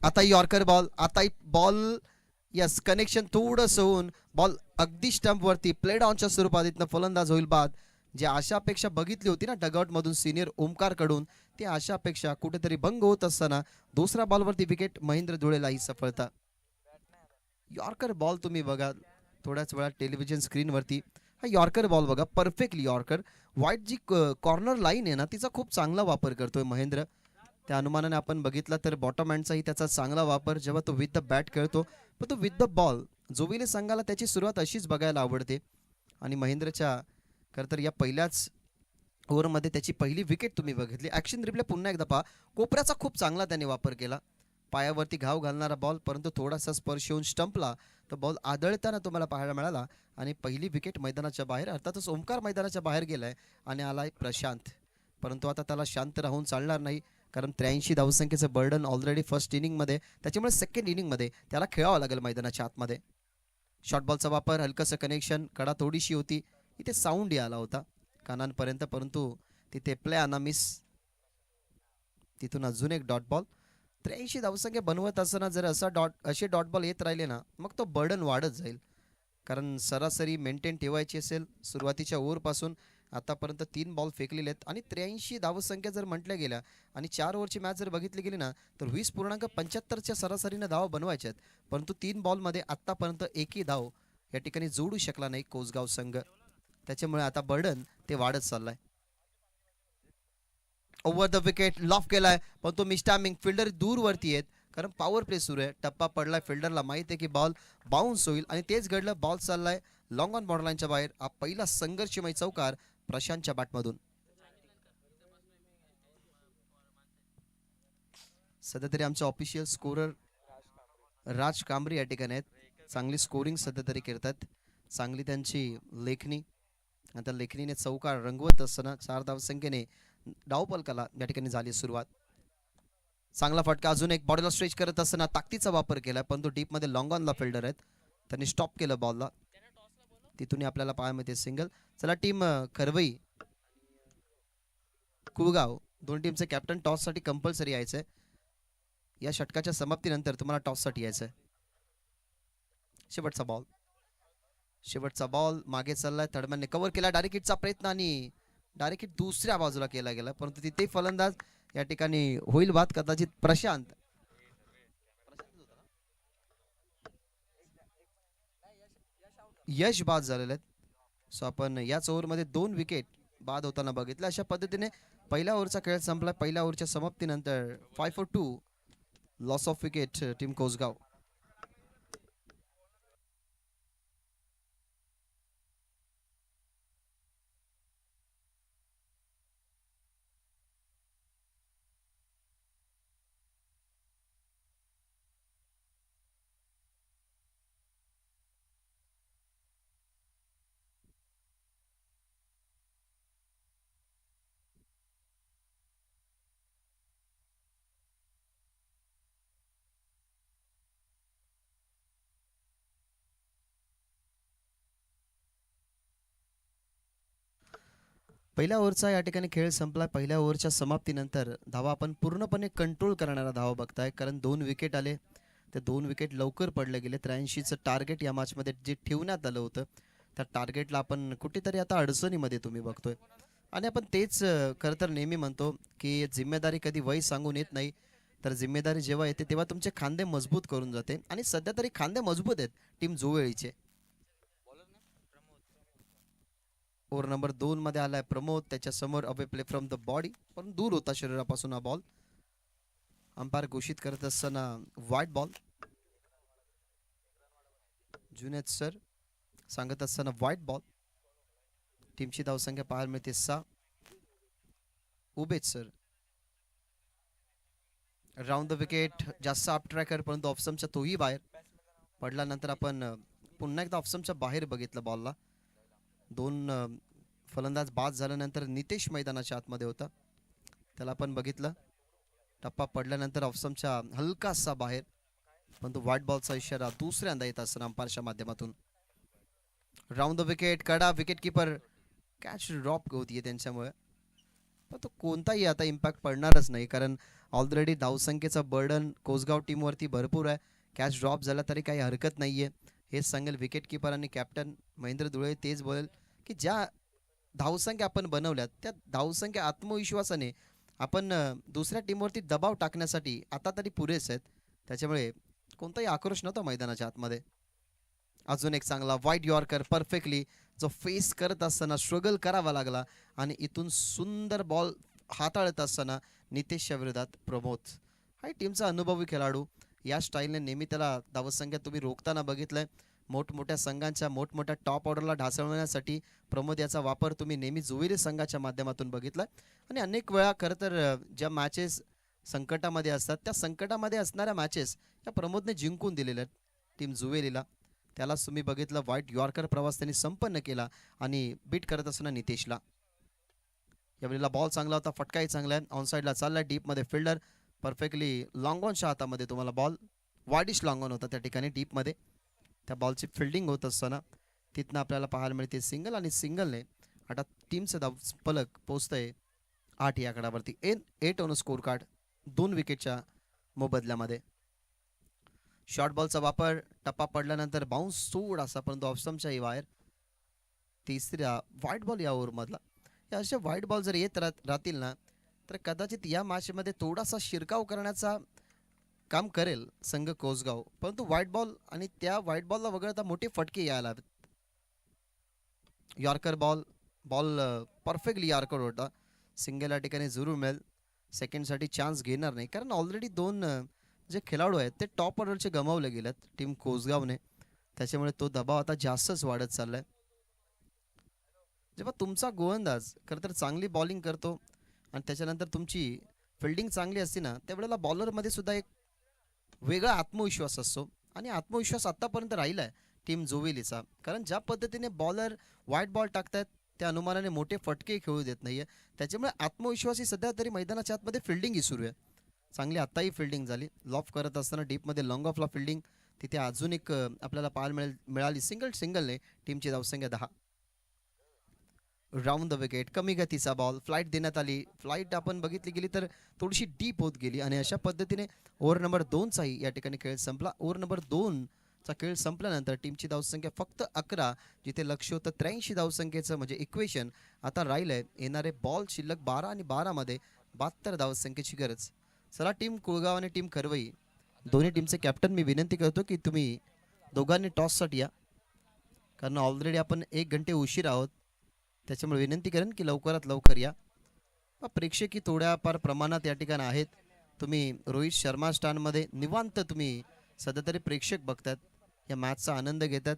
आता यॉर्कर बॉल, आता बॉल यस कनेक्शन थोडंसं होऊन बॉल अगदी स्टंपवरती प्लेड ऑनच्या स्वरूपात इथनं फलंदाज होईल बाद. जी आशा अपेक्षा बघितली होती ना डगआउटमधून सिनियर ओमकारकडून, ती आशा अपेक्षा कुठेतरी भंग होत असताना दुसऱ्या बॉलवरती विकेट महेंद्र धुळेला ही सफलता. यॉर्कर बॉल तुम्ही बघा थोड्याच वेळा टेलिव्हिजन स्क्रीनवरती. हा यॉर्कर बॉल बघा, परफेक्टली यॉर्कर. वाईट जी कॉर्नर लाईन आहे ना, तिचा खूप चांगला वापर करतोय महेंद्र. त्या अनुमानाने आपण बघितला तर बॉटम हँडचाही त्याचा चांगला वापर जेव्हा तो विथ द बॅट खेळतो. पण तो विथ द बॉल जोविले संघाला त्याची सुरुवात अशीच बघायला आवडते. आणि महेंद्रच्या खरं तर या पहिल्याच ओव्हरमध्ये त्याची पहिली विकेट तुम्ही बघितली. ॲक्शन रिप्ले पुन्हा एकदा पहा. कोपऱ्याचा खूप चांगला त्याने वापर केला. पायावरती घाव घालणारा बॉल, परंतु थोडासा स्पर्श येऊन स्टंपला तर बॉल आदळताना तुम्हाला पाहायला मिळाला. आणि पहिली विकेट मैदानाच्या बाहेर. अर्थातच ओमकार मैदानाच्या बाहेर गेलाय आणि आलाय प्रशांत. परंतु आता त्याला शांत राहून चालणार नाही, कारण 83 धावसंख्येचं बर्डन ऑलरेडी फर्स्ट इनिंगमध्ये, त्याच्यामुळे सेकंड इनिंगमध्ये त्याला खेळावं लागेल मैदानाच्या आतमध्ये. शॉर्ट बॉलचा वापर, हलकंसं कनेक्शन, कडा थोडीशी होती, इथे साऊंड आला होता कानांपर्यंत, परंतु तिथे प्ले आना मिस. तिथून अजून एक डॉट बॉल. 83 धावसंख्या बनवत असताना जर असे डॉट बॉल येत राहिले ना, मग तो बर्डन वाढत जाईल. कारण सरासरी मेंटेन ठेवायची असेल सुरुवातीच्या ओव्हरपासून आतापर्यंत 3 बॉल फेकलेले आहेत आणि 83 धावसंख्या जर म्हटल्या गेल्या आणि 4 ओव्हरची मॅच जर बघितली गेली ना, तर 20.75च्या सरासरीनं धावा बनवायच्या आहेत. परंतु 3 बॉलमध्ये आत्तापर्यंत एकही धाव या ठिकाणी जोडू शकला नाही कोसगाव संघ. त्याच्यामुळे आता बर्डन ते वाढत चाललाय. ओव्हर द विकेट लॉफ केलाय, पण तो मिस्टामिंग फिल्डर दूरवरती आहेत, कारण पॉवर प्ले सुरू आहे. टप्पा पडलाय, फिल्डरला माहित आहे की बॉल बाउन्स होईल आणि तेच घडलं. बॉल चाललाय लॉंग ऑन बॉर्डरलाईनच्या बाहेर. हा पहिला संघर्षमय चौकार प्रशांतच्या बॅटमधून. सध्या तरी आमचे ऑफिशियल स्कोरर राज कांबरी या ठिकाणी आहेत. चांगली स्कोरिंग सध्या तरी करतात. चांगली त्यांची लेखणी. आता लेखणीने चौकार रंगवत असताना 4 धावसंख्येने डावपलकाला या ठिकाणी झाली सुरुवात. चांगला फटका, अजून एक बॉडीला स्ट्रेच करत असताना ताकदीचा वापर केला, पण तो डीपमध्ये लॉंग ऑनला फिल्डर आहेत, त्यांनी स्टॉप केलं बॉलला. तिथून आपल्याला पाहायला मिळते सिंगल. चला टीम खरवई कुळगाव दोन टीमचे कॅप्टन टॉससाठी कंपल्सरी यायचंय. या षटकाच्या समाप्तीनंतर तुम्हाला टॉससाठी यायचंय. शेवटचा बॉल मागे चाललाय. थर्डमॅनने कव्हर केला. डायरेक्ट हिटचा प्रयत्न आणि डायरेक्ट हिट दुसऱ्या बाजूला केला गेला, परंतु तिथे फलंदाज या ठिकाणी होईल बाद कदाचित प्रशांत. यश बाद झालेले आहेत. सो आपण याच ओव्हरमध्ये 2 विकेट बाद होताना बघितलं. अशा पद्धतीने पहिल्या ओव्हरचा खेळ संपला. पहिल्या ओव्हरच्या समाप्तीनंतर 5 for 2 loss of wicket team Kosgaon. पहिल्या ओव्हरचा या ठिकाणी खेळ संपला. पहिल्या ओव्हरच्या समाप्तीनंतर धावा आपण पूर्णपणे कंट्रोल करणारा धावा बघताय, कारण 2 विकेट आले. ते 2 विकेट लवकर पडले गेले. 83चं टार्गेट या मॅचमध्ये जे ठेवण्यात आलं होतं त्या टार्गेटला आपण कुठेतरी आता अडचणीमध्ये तुम्ही बघतोय. आणि आपण तेच खरं तर नेहमी म्हणतो की जिम्मेदारी कधी वय सांगून येत नाही, तर जिम्मेदारी जेव्हा येते तेव्हा तुमचे खांदे मजबूत करून जाते. आणि सध्या तरी खांदे मजबूत आहेत टीम जुवेळीचे. ओव्हर नंबर 2 मध्ये आलाय प्रमोद. त्याच्या समोर away play from the body, पण दूर होता शरीरापासून हा बॉल. अंपायर घोषित करत असताना व्हाईट बॉल. जुनेद सर सांगत असताना व्हाईट बॉल. टीमची धावसंख्या पाहायला मिळते 6. Ubed sir round the wicket, जास्त अप ट्रॅकर परंतु ऑफसमच्या तोही बाहेर पडल्यानंतर आपण पुन्हा एकदा ऑफसमच्या बाहेर बघितलं बॉलला. 2 फलंदाज बाद झाल्यानंतर नितेश मैदानाच्या आतमध्ये होता, त्याला आपण बघितलं. टप्पा पडल्यानंतर ऑफसमच्या हलकासा बाहेर, परंतु व्हाईट बॉलचा इशारा दुसऱ्यांदा येत असताना अंपायरच्या माध्यमातून. Round the wicket, Kada wicket keeper catch drop होतीये त्यांच्यामुळे, पण तो कोणताही आता इम्पॅक्ट पडणारच नाही, कारण ऑलरेडी धावसंख्येचं बर्डन कोसगाव टीमवरती भरपूर आहे. कॅच ड्रॉप झाला तरी काही हरकत नाहीये, हेच सांगेल विकेट किपर आणि कॅप्टन महेंद्र धुळे. तेच बोलेल की ज्या धावसंख्या आपण बनवल्यात त्या धावसंख्या आत्मविश्वासाने आपण दुसऱ्या टीमवरती दबाव टाकण्यासाठी आता तरी पुरेस आहेत. त्याच्यामुळे कोणताही आक्रोश नव्हता मैदानाच्या आतमध्ये. अजून एक चांगला वाईड यॉर्कर परफेक्टली, जो फेस करत असताना स्ट्रगल करावा लागला आणि इथून सुंदर बॉल हाताळत असताना नितेशच्या विरोधात प्रमोद. हा टीमचा अनुभवी खेळाडू. या स्टाईलने नेहमी त्याला धावसंख्या तुम्ही रोखताना बघितलंय. मोठमोठ्या संघांच्या मोठमोठ्या टॉप ऑर्डरला ढासळवण्यासाठी प्रमोद याचा वापर तुम्ही नेहमी जुवेली संघाच्या माध्यमातून बघितलाय. आणि अनेक वेळा खरं तर ज्या मॅचेस संकटामध्ये असतात त्या संकटामध्ये असणाऱ्या मॅचेस या प्रमोदने जिंकून दिलेल्या आहेत टीम जुवेलीला. त्यालाच तुम्ही बघितलं, व्हाईट यॉर्कर प्रवास त्यांनी संपन्न केला आणि बीट करत असताना नितेशला. यावेळेला बॉल चांगला होता, फटकाही चांगला आहे. ऑन साईडला चाललाय, डीपमध्ये फिल्डर परफेक्टली लॉंगॉनच्या हातामध्ये तुम्हाला बॉल वाईडिश लॉंगॉन होता त्या ठिकाणी डीपमध्ये. त्या बॉलची फिल्डिंग होत असताना तिथनं आपल्याला पाहायला मिळते सिंगल, आणि सिंगलने आता टीमचं धाव फलक पोचतंय 8 या आकडावरती. 8 ऑन स्कोर कार्ड 2 विकेटच्या मोबदल्यामध्ये. शॉर्ट बॉलचा वापर, टप्पा पडल्यानंतर बाउन्स थोडासा, परंतु ऑफस्टम्पच्याही बाहेर. तिसऱ्या व्हाईट बॉल या ओव्हरमधला. या अशा व्हाईट बॉल जर येत राहतील ना, तर कदाचित या मॅचमध्ये थोडासा शिरकाव करण्याचा काम करेल संघ कोसगाव, परंतु व्हाईट बॉल आणि त्या व्हाईट बॉलला वगळता मोठे फटके यायला हवेत. यॉर्कर बॉल परफेक्टली यॉर्कर होता. सिंगल या ठिकाणी जरूर मिळेल. सेकंडसाठी चान्स घेणार नाही, कारण ऑलरेडी 2 जे खेळाडू आहेत ते टॉप ऑर्डरचे गमावले गेलेत टीम कोसगावने. त्याच्यामुळे तो दबाव आता जास्तच वाढत चाललाय. जेव्हा तुमचा गोलंदाज खरं तर चांगली बॉलिंग करतो आणि त्याच्यानंतर तुमची फिल्डिंग चांगली असते ना, त्यावेळेला बॉलरमध्ये सुद्धा एक वेगळा आत्मविश्वास असतो. आणि आत्मविश्वास आत्तापर्यंत राहिला आहे टीम जोवेलीचा, कारण ज्या पद्धतीने बॉलर व्हाईट बॉल टाकतात त्या अनुमानाने मोठे फटके खेळू देत नाहीये. त्याच्यामुळे आत्मविश्वासी सध्या तरी मैदानाच्या आतमध्ये फिल्डिंगही सुरू आहे. चांगली आत्ताही फिल्डिंग झाली, लॉफ करत असताना डीपमध्ये लॉंग ऑफला फिल्डिंग. तिथे अजून एक आपल्याला पाहायला मिळाली सिंगलने टीमची धावसंख्या 10. राऊंड द विकेट, कमी गतीचा बॉल, फ्लाईट देण्यात आली. फ्लाईट आपण बघितली गेली तर थोडीशी डीप होत गेली आणि अशा पद्धतीने ओव्हर नंबर 2चाही या ठिकाणी खेळ संपला. ओव्हर नंबर 2चा खेळ संपल्यानंतर टीमची धावसंख्या फक्त 11, जिथे लक्ष होतं 83 धावसंख्येचं, म्हणजे इक्वेशन आता राहिलंय. येणारे बॉल शिल्लक 12 आणि 12मध्ये 72 धावसंख्येची गरज. चला, टीम कुळगाव आणि टीम खरवई दोन्ही टीमचे कॅप्टन मी विनंती करतो की तुम्ही दोघांनी टॉससाठी या, कारण ऑलरेडी आपण 1 घंटे उशीर आहोत. त्याच्यामुळे विनंती करेन की लवकरात लवकर या. प्रेक्षकही थोड्याफार प्रमाणात या ठिकाणी आहेत. तुम्ही रोहित शर्मा स्टँडमध्ये निवांत तुम्ही सध्या तरी प्रेक्षक बघतात, या मॅचचा आनंद घेतात.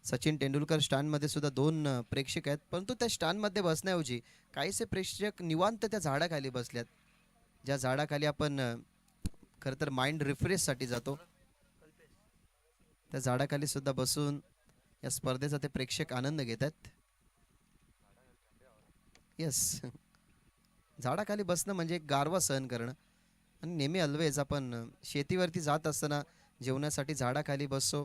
सचिन तेंडुलकर स्टँडमध्ये सुद्धा 2 प्रेक्षक आहेत, परंतु त्या स्टँडमध्ये बसण्याऐवजी काहीसे प्रेक्षक निवांत त्या झाडाखाली बसल्यात, ज्या झाडाखाली आपण खरं तर माइंड रिफ्रेशसाठी जातो. त्या झाडाखाली सुद्धा बसून या स्पर्धेचा ते प्रेक्षक आनंद घेतात. येस, झाडाखाली बसणं म्हणजे गारवा सहन करणं. आणि नेहमी ऑलवेज आपण शेतीवरती जात असताना जेवणासाठी झाडाखाली बसतो,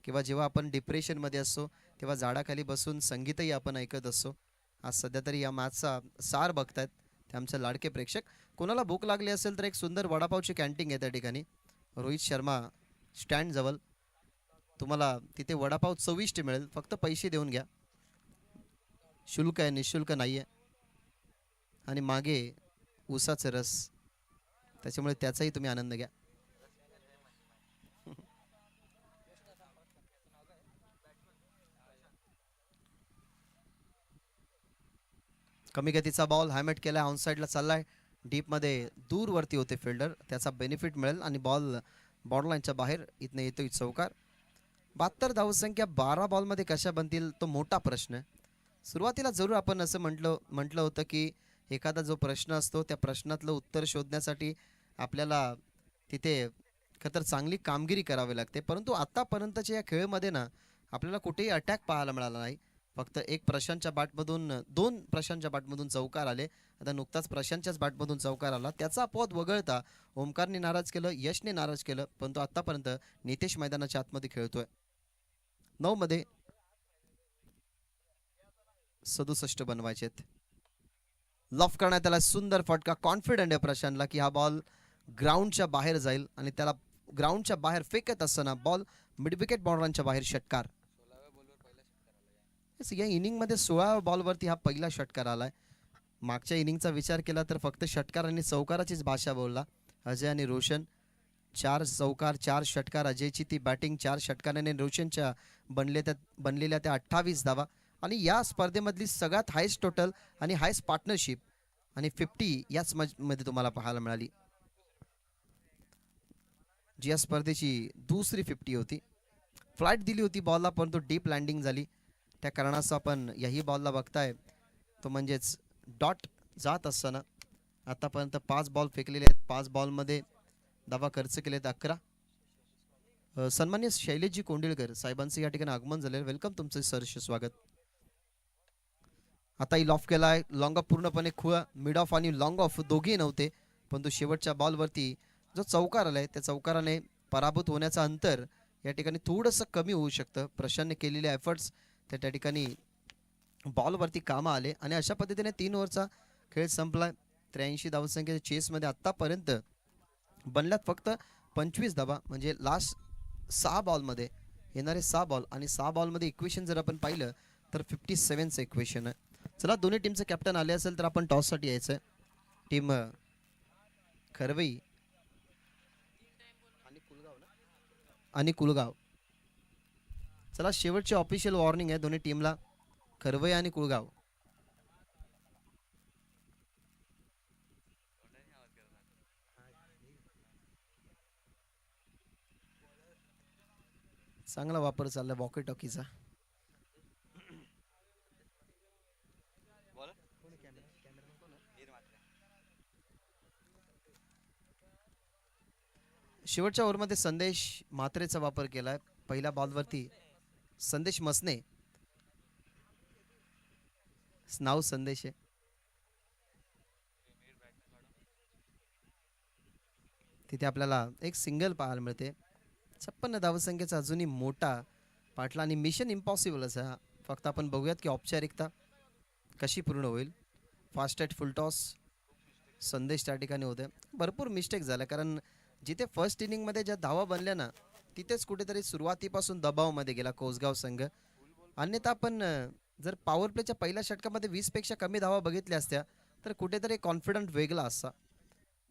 किंवा जेव्हा आपण डिप्रेशनमध्ये असतो तेव्हा झाडाखाली बसून संगीतही आपण ऐकत असतो. आज सध्या तरी या मॅचचा सार बघतायत ते आमचे लाडके प्रेक्षक. कोणाला भूक लागली असेल तर एक सुंदर वडापावची कॅन्टीन आहे त्या ठिकाणी. रोहित शर्मा स्टँड जवळ. तुम्हाला तिथे वडापाव चविष्ट मिळेल, फक्त पैसे देऊन घ्या. शुल्क आहे, निशुल्क नाही आहे. आणि मागे ऊसाचा रस, त्याच्यामुळे त्याचाही तुम्ही आनंद घ्या. कमी गतीचा बॉल हॅमेट केला, ऑन साईडला चाललाय. डीपमध्ये दूरवरती होते फिल्डर, त्याचा बेनिफिट मिळेल आणि बॉल बॉर्डरलाईनच्या बाहेर इथनं येतोय चौकार. 72 धावसंख्या 12 बॉलमध्ये कशा बनतील तो मोठा प्रश्न आहे. सुरुवातीला जरूर आपण असं म्हटलं होतं की एखादा जो प्रश्न असतो त्या प्रश्नातलं उत्तर शोधण्यासाठी आपल्याला तिथे खतर चांगली कामगिरी करावी लागते. परंतु आतापर्यंतच्या या खेळमध्ये ना आपल्याला कुठेही अटॅक पाहायला मिळाला नाही. फक्त एक प्रशांतच्या बॅटमधून, दोन प्रशांतच्या बॅटमधून चौकार आले. आता नुकताच प्रशांतच्याच बॅटमधून चौकार आला, त्याचा अपवाद वगळता ओमकारने नाराज केलं, यशने नाराज केलं. परंतु आतापर्यंत नितेश मैदानाच्या आतमध्ये खेळतोय. 9 मध्ये 67 बनवायचेत. लॉफ करण्यात आला, सुंदर फटका. कॉन्फिडंट आहे प्रशांतला की हा बॉल ग्राउंडच्या बाहेर जाईल आणि त्याला ग्राउंडच्या बाहेर फेकत असताना बॉल मिड विकेट बॉर्डरच्या बाहेर षटकार. या इनिंगमध्ये 16 बॉलवरती हा पहिला षटकार आलाय. मागच्या इनिंगचा विचार केला तर फक्त षटकार आणि चौकाराचीच भाषा बोलला अजय आणि रोशन. 4 चौकार 4 षटकार, अजयची ती बॅटिंग 4 षटकाराने रोशनच्या बनलेल्या त्या 28 धावा. आणि या स्पर्धेमधली सगळ्यात हायस्ट टोटल आणि हायस्ट पार्टनरशिप आणि 50 याच मध्ये तुम्हाला पाहायला मिळाली, जी या स्पर्धेची दुसरी 50 होती. फ्लाईट दिली होती बॉलला, परंतु डीप लँडिंग झाली. त्या कारणाचं आपण याही बॉलला बघताय तो म्हणजेच डॉट जात असताना आतापर्यंत 5 बॉल फेकलेले आहेत. 5 बॉलमध्ये धावा खर्च केलेत 11. सन्मान्य शैलेशजी कोंडिलकर साहेबांचं या ठिकाणी आगमन झालेलं, वेलकम, तुमचं सहर्ष स्वागत. आताही लॉफ केलाय, लॉंग ऑफ पूर्णपणे खुळा, मिड ऑफ आणि लॉंग ऑफ दोघेही नव्हते. परंतु शेवटच्या बॉलवरती जो चौकार आलाय त्या चौकाराने पराभूत होण्याचं अंतर या ठिकाणी थोडंसं कमी होऊ शकतं. प्रशांतने केलेले एफर्ट्स त्या ठिकाणी बॉलवरती कामं आले आणि अशा पद्धतीने 3 ओव्हरचा खेळ संपला. 83 धावसंख्येच्या चेसमध्ये आत्तापर्यंत बनल्यात फक्त 25 धावा, म्हणजे लास्ट 6 बॉलमध्ये येणारे 6 बॉल आणि 6 बॉलमध्ये इक्वेशन जर आपण पाहिलं तर 57चं इक्वेशन आहे. चला, दोन्ही टीमचं कॅप्टन आले असेल तर आपण टॉससाठी यायचं. टीम खरवई आणि कुलगाव. चला, शेवटची ऑफिशियल वॉर्निंग आहे दोन्ही टीमला, खरवई आणि कुलगाव. चांगला वापर चाललाय वॉकी टॉकीचा. शेवटच्या ओव्हरमध्ये संदेश म्हात्रेचा वापर केलाय. पहिल्या बॉलवरती संदेश मसने, नाव संदेश आहे. तिथे आपल्याला एक सिंगल पाहायला मिळते. 56 धावसंख्येचा अजूनही मोठा पाठला आणि मिशन इम्पॉसिबल असा. फक्त आपण बघूयात की औपचारिकता कशी पूर्ण होईल. फास्ट ॲट फुल टॉस संदेश त्या ठिकाणी होते. भरपूर मिस्टेक झाल्या, कारण जिथे फर्स्ट इनिंगमध्ये ज्या धावा बनल्या ना तिथेच कुठेतरी सुरुवातीपासून दबावामध्ये गेला कोसगाव संघ. अन्यथा आपण जर पॉवर प्लेच्या पहिल्या षटकामध्ये 20 पेक्षा कमी धावा बघितल्या असत्या तर कुठेतरी कॉन्फिडंट वेगळा असता.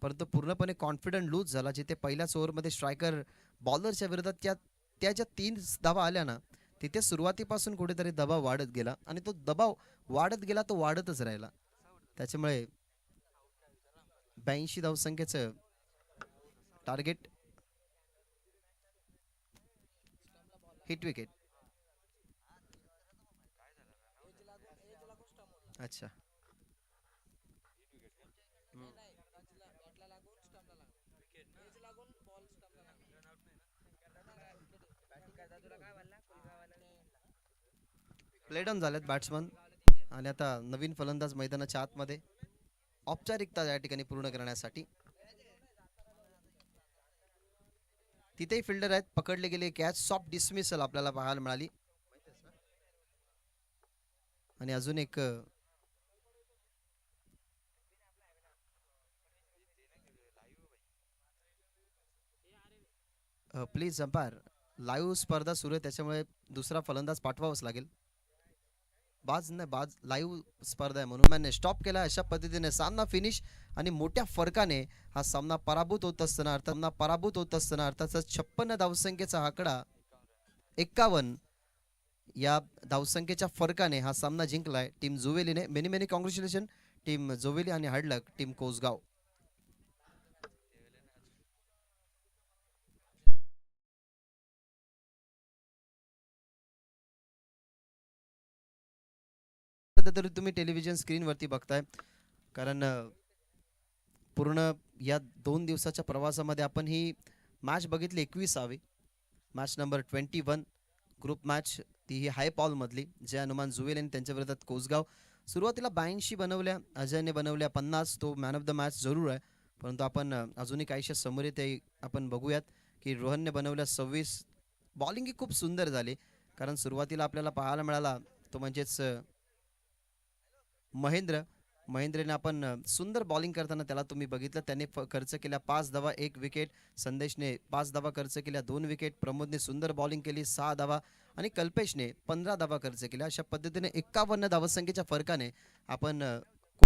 परंतु पूर्णपणे कॉन्फिडंट लूज झाला. जिथे पहिल्याच ओव्हरमध्ये स्ट्रायकर बॉलरच्या विरोधात त्या ज्या 3 धावा आल्या ना तिथे सुरुवातीपासून कुठेतरी दबाव वाढत गेला आणि तो दबाव वाढत गेला, तो वाढतच राहिला. त्याच्यामुळे 82 धावसंख्येचं टार्गेट, हिट विकेट. अच्छा, प्ले डाऊन झालेत बॅट्समन आणि आता नवीन फलंदाज मैदानाच्या आतमध्ये औपचारिकता या ठिकाणी पूर्ण करण्यासाठी. तिथेही फिल्डर आहेत, पकडले गेले कॅच, सॉफ्ट डिसमिसल आपल्याला पाहायला मिळाली. आणि अजून एक प्लीज अंपायर, लाईव्ह स्पर्धा सुरू आहे त्याच्यामुळे दुसरा फलंदाज पाठवावाच लागेल. बाज नाही, बाज लाईव्ह स्पर्धा आहे म्हणून मॅनने स्टॉप केला. अशा पद्धतीने सामना फिनिश आणि मोठ्या फरकाने हा सामना पराभूत होत असताना अर्थातच 56 धावसंख्येचा आकडा 51 या धावसंख्येच्या फरकाने हा सामना जिंकलाय team Juveli. Many many congratulation team Juveli आणि हार्डलक टीम कोसगाव. सध्या तरी तुम्ही टेलिव्हिजन स्क्रीनवरती बघताय, कारण पूर्ण या 2 दिवसाच्या प्रवासामध्ये आपण ही मॅच बघितली 21वी मॅच नंबर 21 ग्रुप मॅच, ती ही हाय पॉल मधली जे हनुमान जुवेल आणि त्यांच्या विरोधात कोसगाव. सुरुवातीला 82 बनवल्या, अजयने बनवल्या 50, तो मॅन ऑफ द मॅच जरूर आहे. परंतु आपण अजूनही काहीशा समोर येते आपण बघूयात की रोहनने बनवल्या 26. बॉलिंग ही खूप सुंदर झाली, कारण सुरुवातीला आपल्याला पाहायला मिळाला तो म्हणजेच महेंद्रने आपण सुंदर बॉलिंग करताना त्याला तुम्ही बघितलं. त्याने खर्च केल्या 5 धावा 1 विकेट, संदेशने 5 धावा खर्च केल्या 2 विकेट, प्रमोदने सुंदर बॉलिंग केली 6 धावा आणि कल्पेशने 15 धावा खर्च केल्या. अशा पद्धतीने 51 धावसंख्येच्या फरकाने आपण